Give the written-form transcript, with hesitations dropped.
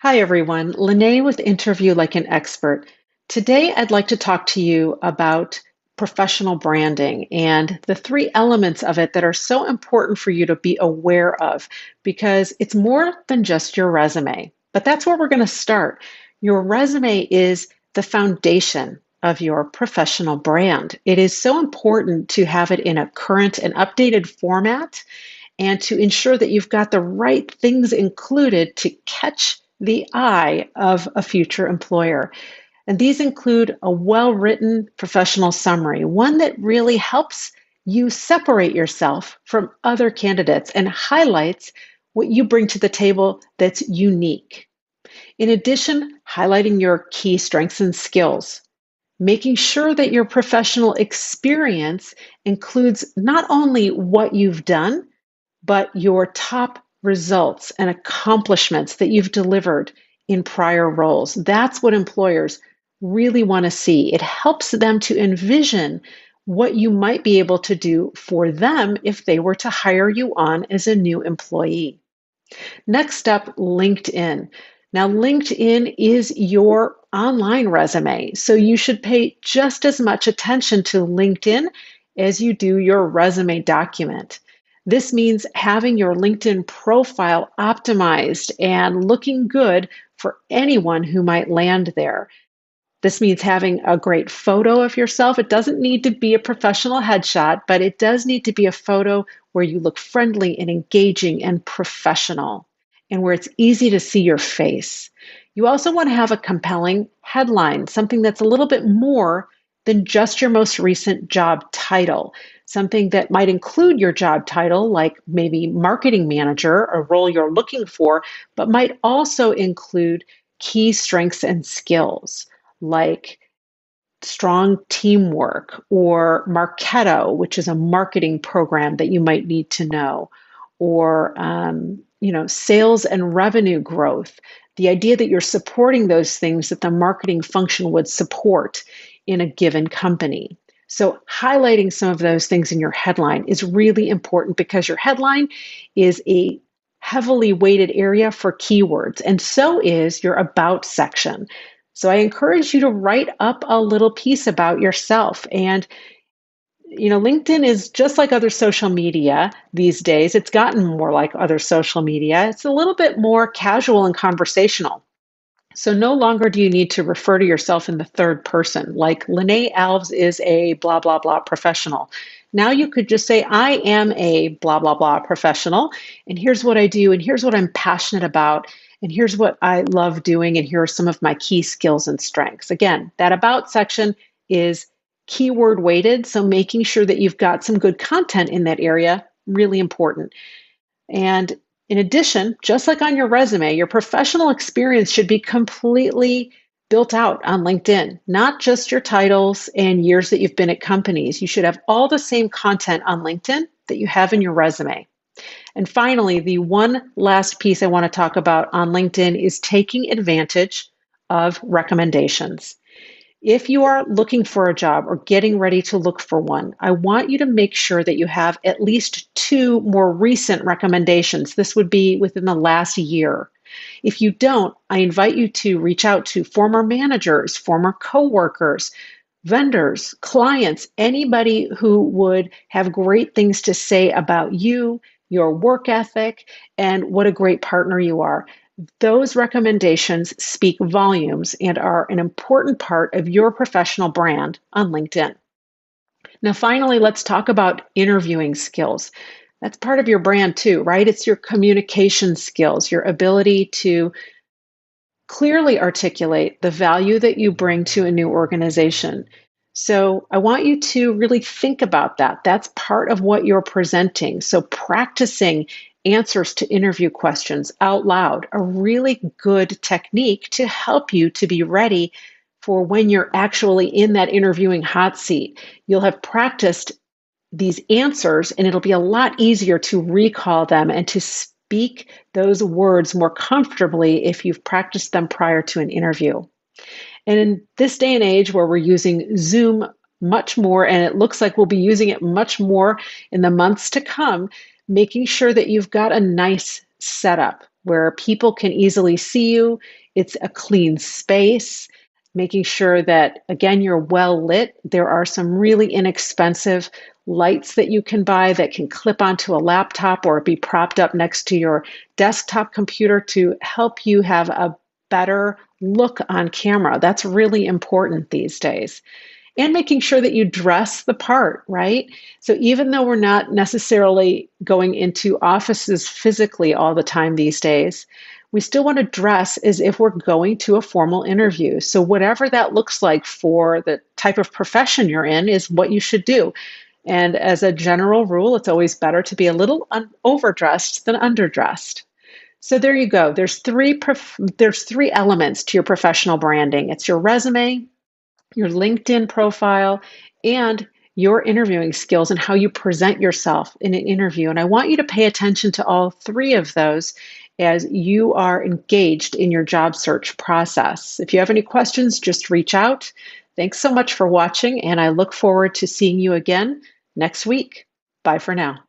Hi, everyone. Lene with Interview Like an Expert. Today, I'd like to talk to you about professional branding and the three elements of it that are so important for you to be aware of because it's more than just your resume. But that's where we're going to start. Your resume is the foundation of your professional brand. It is so important to have it in a current and updated format and to ensure that you've got the right things included to catch the eye of a future employer. And these include a well written professional summary, one that really helps you separate yourself from other candidates and highlights what you bring to the table that's unique. In addition, highlighting your key strengths and skills, making sure that your professional experience includes not only what you've done, but your top results and accomplishments that you've delivered in prior roles. That's what employers really want to see. It helps them to envision what you might be able to do for them if they were to hire you on as a new employee. Next up, LinkedIn. Now, LinkedIn is your online resume, so you should pay just as much attention to LinkedIn as you do your resume document. This means having your LinkedIn profile optimized and looking good for anyone who might land there. This means having a great photo of yourself. It doesn't need to be a professional headshot, but it does need to be a photo where you look friendly and engaging and professional and where it's easy to see your face. You also want to have a compelling headline, something that's a little bit more than just your most recent job title, something that might include your job title, like maybe marketing manager, a role you're looking for, but might also include key strengths and skills like strong teamwork or Marketo, which is a marketing program that you might need to know, or sales and revenue growth. The idea that you're supporting those things that the marketing function would support in a given company. So highlighting some of those things in your headline is really important because your headline is a heavily weighted area for keywords, and so is your about section. So I encourage you to write up a little piece about yourself. And, LinkedIn is just like other social media these days. It's gotten more like other social media. It's a little bit more casual and conversational. So no longer do you need to refer to yourself in the third person, like Lene Alves is a blah, blah, blah professional. Now you could just say, I am a blah, blah, blah professional, and here's what I do, and here's what I'm passionate about, and here's what I love doing, and here are some of my key skills and strengths. Again, that about section is keyword weighted, so making sure that you've got some good content in that area, really important. And in addition, just like on your resume, your professional experience should be completely built out on LinkedIn, not just your titles and years that you've been at companies. You should have all the same content on LinkedIn that you have in your resume. And finally, the one last piece I want to talk about on LinkedIn is taking advantage of recommendations. If you are looking for a job or getting ready to look for one, I want you to make sure that you have at least two more recent recommendations. This would be within the last year. If you don't, I invite you to reach out to former managers, former coworkers, vendors, clients, anybody who would have great things to say about you, your work ethic, and what a great partner you are. Those recommendations speak volumes and are an important part of your professional brand on LinkedIn. Now, finally, let's talk about interviewing skills. That's part of your brand too, right? It's your communication skills, your ability to clearly articulate the value that you bring to a new organization. So I want you to really think about that. That's part of what you're presenting. So practicing answers to interview questions out loud, a really good technique to help you to be ready for when you're actually in that interviewing hot seat. You'll have practiced these answers and it'll be a lot easier to recall them and to speak those words more comfortably if you've practiced them prior to an interview. And in this day and age where we're using Zoom much more, and it looks like we'll be using it much more in the months to come, making sure that you've got a nice setup where people can easily see you. It's a clean space, making sure that, again, you're well lit. There are some really inexpensive lights that you can buy that can clip onto a laptop or be propped up next to your desktop computer to help you have a better look on camera. That's really important these days. And making sure that you dress the part, right? So even though we're not necessarily going into offices physically all the time these days, we still want to dress as if we're going to a formal interview. So whatever that looks like for the type of profession you're in is what you should do. And as a general rule, it's always better to be a little overdressed than underdressed. So there you go. There's three elements to your professional branding. It's your resume, your LinkedIn profile, and your interviewing skills and how you present yourself in an interview. And I want you to pay attention to all three of those as you are engaged in your job search process. If you have any questions, just reach out. Thanks so much for watching, and I look forward to seeing you again next week. Bye for now.